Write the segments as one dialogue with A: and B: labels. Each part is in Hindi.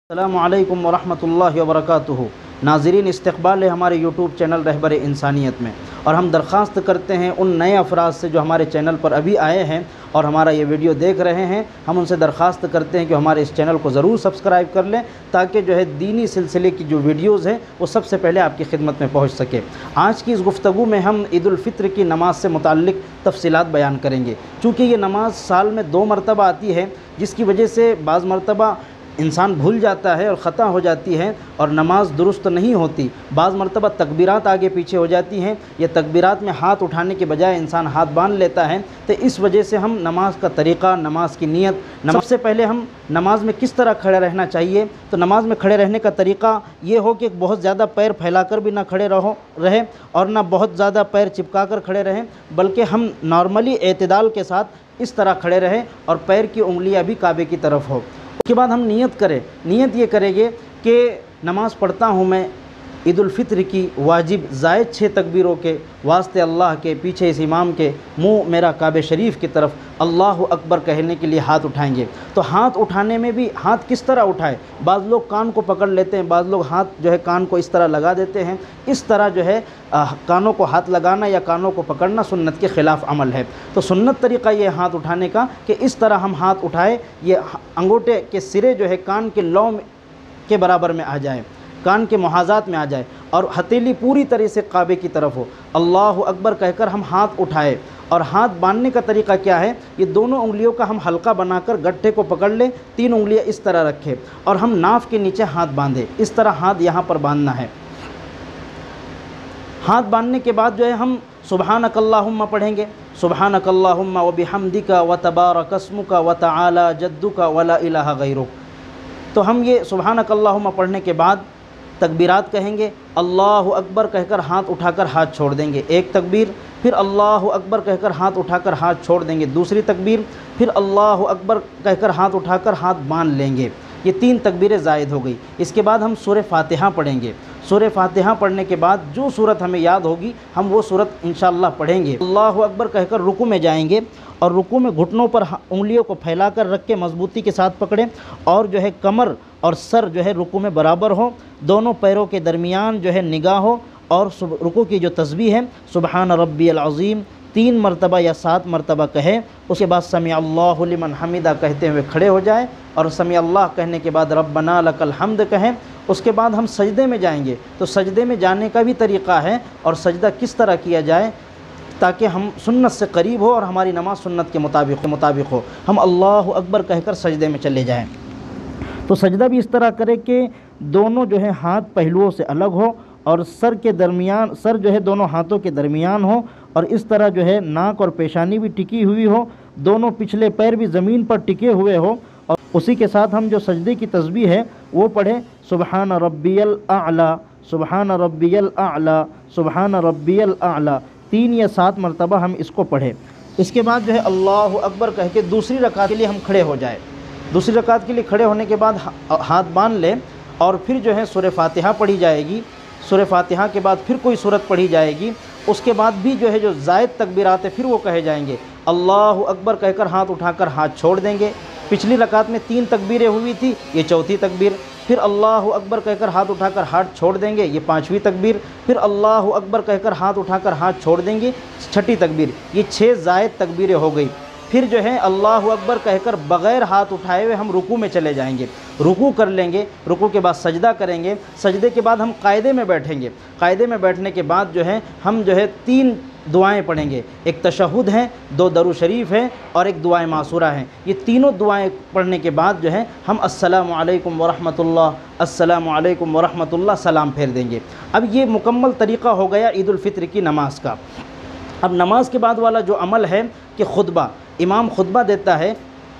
A: अस्सलामु अलैकुम वरहमतुल्लाहि वबरकातुहू। नाज़रीन, इस्तक़बाल है हमारे यूट्यूब चैनल रहबर इंसानियत में, और हम दरख्वास्त करते हैं उन नए अफराद से जो हमारे चैनल पर अभी आए हैं और हमारा ये वीडियो देख रहे हैं, हम उनसे दरख्वास्त करते हैं कि हमारे इस चैनल को ज़रूर सब्सक्राइब कर लें, ताकि जो है दीनी सिलसिले की जो वीडियोज़ हैं वो सबसे पहले आपकी खिदमत में पहुँच सके। आज की इस गुफ्तगू में हम ईद उल फित्र की नमाज़ से मुताल्लिक़ तफसीलात बयान करेंगे। चूँकि ये नमाज़ साल में 2 मरतबा आती है, जिसकी वजह से बाज़ मरतबा इंसान भूल जाता है और ख़ता हो जाती है और नमाज दुरुस्त नहीं होती। बाज़ मरतबा तकबीरात आगे पीछे हो जाती हैं, या तकबीरात में हाथ उठाने के बजाय इंसान हाथ बांध लेता है। तो इस वजह से हम नमाज का तरीक़ा, नमाज की नीयत, सबसे पहले हम नमाज में किस तरह खड़े रहना चाहिए। तो नमाज में खड़े रहने का तरीक़ा ये हो कि बहुत ज़्यादा पैर फैलाकर भी ना खड़े रहे और ना बहुत ज़्यादा पैर चिपका कर खड़े रहें, बल्कि हम नॉर्मली एतदाल के साथ इस तरह खड़े रहें और पैर की उंगलियां भी काबे की तरफ हो। उसके बाद हम नियत करें। नियत ये करेंगे कि नमाज़ पढ़ता हूँ मैं ईद उल फित्र की वाजिब ज़ायद 6 तकबीरों के वास्ते अल्लाह के, पीछे इस इमाम के, मुँह मेरा काबे शरीफ की तरफ अल्लाह अकबर कहने के लिए हाथ उठाएंगे। तो हाथ उठाने में भी हाथ किस तरह उठाए, बाज़ लोग कान को पकड़ लेते हैं, बाज़ लोग हाथ जो है कान को इस तरह लगा देते हैं। इस तरह जो है कानों को हाथ लगाना या कानों को पकड़ना सुन्नत के ख़िलाफ़ अमल है। तो सुन्नत तरीक़ा ये हाथ उठाने का कि इस तरह हम हाथ उठाए, ये अंगूठे के सिरे जो है कान के लौ के बराबर में आ जाए, कान के मुहाज़ात में आ जाए, और हथेली पूरी तरह से काबे की तरफ हो। अल्लाह अकबर कहकर हम हाथ उठाए। और हाथ बांधने का तरीक़ा क्या है, ये दोनों उंगलियों का हम हल्का बनाकर गट्ठे को पकड़ लें, 3 उंगलियां इस तरह रखें और हम नाफ के नीचे हाथ बांधें। इस तरह हाथ यहाँ पर बांधना है। हाथ बांधने के बाद जो है हम सुबहानकल्लाहुम्मा पढ़ेंगे, सुबहानकल्लाहुम्मा व बिहम्दिका व तबारकस्मुका व तआला जद्दुका व ला इलाहा गैरुक। तो हम ये सुबहानकल्लाहुम्मा पढ़ने के बाद तकबीरात कहेंगे। अल्लाहु अकबर कहकर हाथ उठाकर हाथ छोड़ देंगे, एक तकबीर। फिर अल्लाहु अकबर कहकर हाथ उठाकर हाथ छोड़ देंगे, दूसरी तकबीर। फिर अल्लाहु अकबर कहकर हाथ उठाकर हाथ बांध लेंगे। ये 3 तकबीरें ज़ायद हो गई। इसके बाद हम सूरह फातिहा पढ़ेंगे। सूरह फातिहा पढ़ने के बाद जो सूरत हमें याद होगी हम वो सूरत इंशाअल्लाह पढ़ेंगे। अल्लाहु अकबर कहकर रुकू में जाएंगे और रुकू में घुटनों पर उंगलियों को फैलाकर रख के मजबूती के साथ पकड़ें, और जो है कमर और सर जो है रुकू में बराबर हो, दोनों पैरों के दरमियान जो है निगाह हो, और रुकू की जो तस्बीह है सुबहान रब्बियल अज़ीम 3 मरतबा या 7 मरतबा कहे। उसके बाद समी अल्लाहु लिमन हमिदा कहते हुए खड़े हो जाए, और समी अल्लाह कहने के बाद रब्बना लकल हम्द कहें। उसके बाद हम सजदे में जाएंगे। तो सजदे में जाने का भी तरीक़ा है, और सजदा किस तरह किया जाए ताकि हम सुन्नत से करीब हो और हमारी नमाज सुन्नत के मुताबिक हो। हम अल्लाहु अकबर कहकर सजदे में चले जाएं। तो सजदा भी इस तरह करें कि दोनों जो है हाथ पहलुओं से अलग हो, और सर के दरमियान, सर जो है दोनों हाथों के दरमियान हो, और इस तरह जो है नाक और पेशानी भी टिकी हुई हो, दोनों पिछले पैर भी ज़मीन पर टिके हुए हो। और उसी के साथ हम जो सजदे की तस्बीह है वो पढ़ें, सुबहान रब्बियल आला, सुबहान रब्बियल आला, सुबहान रब्बियल आला 3 या 7 मरतबा हम इसको पढ़ें। इसके बाद जो है अल्लाहु अकबर कह के दूसरी रकात के लिए हम खड़े हो जाए। दूसरी रकात के लिए खड़े होने के बाद हाथ बांध लें, और फिर जो है सूरह फातिहा पढ़ी जाएगी। सूरह फातिहा के बाद फिर कोई सूरत पढ़ी जाएगी। उसके बाद भी जो है जो ज़ायद तकबीरात है फिर वो कहे जाएंगे। अल्लाहु अकबर कहकर हाथ उठाकर हाथ छोड़ देंगे। पिछली रकात में 3 तकबीरें हुई थी, ये 4थी तकबीर। फिर अल्लाहु अकबर कहकर हाथ उठाकर हाथ छोड़ देंगे, ये 5वीं तकबीर। फिर अल्लाहु अकबर कहकर हाथ उठाकर हाथ छोड़ देंगे, 6ठी तकबीर। ये 6 ज़ायद तकबीरें हो गई। फिर जो है अल्लाहु अकबर कहकर बग़ैर हाथ उठाए हुए हम रुकू में चले जाएंगे, रुकू कर लेंगे। रुकू के बाद सजदा करेंगे। सजदे के बाद हम कायदे में बैठेंगे। कायदे में बैठने के बाद जो है हम जो है 3 दुआएं पढ़ेंगे। एक तशहुद है, 2 दरूद शरीफ है, और एक दुआएं मासूरा हैं। ये तीनों दुआएं पढ़ने के बाद जो है हम अस्सलामु अलैकुम वरहमतुल्लाह, अस्सलामु अलैकुम वरहमतुल्लाह सलाम फेर देंगे। अब ये मुकम्मल तरीक़ा हो गया ईद उल फित्र की नमाज का। अब नमाज के बाद वाला जो अमल है कि खुतबा, इमाम खुतबा देता है।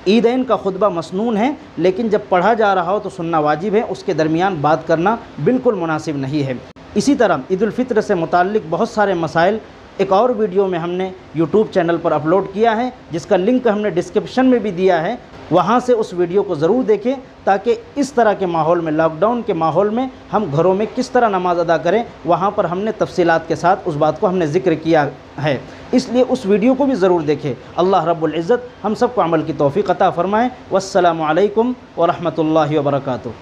A: ईदैन का खुतबा मसनून है, लेकिन जब पढ़ा जा रहा हो तो सुनना वाजिब है, उसके दरमियान बात करना बिल्कुल मुनासिब नहीं है। इसी तरह ईद उल फित्र से मुताल्लिक़ बहुत सारे मसाइल एक और वीडियो में हमने यूट्यूब चैनल पर अपलोड किया है, जिसका लिंक हमने डिस्क्रिप्शन में भी दिया है। वहाँ से उस वीडियो को ज़रूर देखें, ताकि इस तरह के माहौल में, लॉकडाउन के माहौल में हम घरों में किस तरह नमाज अदा करें, वहाँ पर हमने तफसीलात के साथ उस बात को हमने ज़िक्र किया है। इसलिए उस वीडियो को भी ज़रूर देखें। अल्लाह रब्बुल इज़्ज़त हम सबको अमल की तौफ़ीक़ अता फ़रमाए। वस्सलामु अलैकुम व रहमतुल्लाहि व बरकातुहू।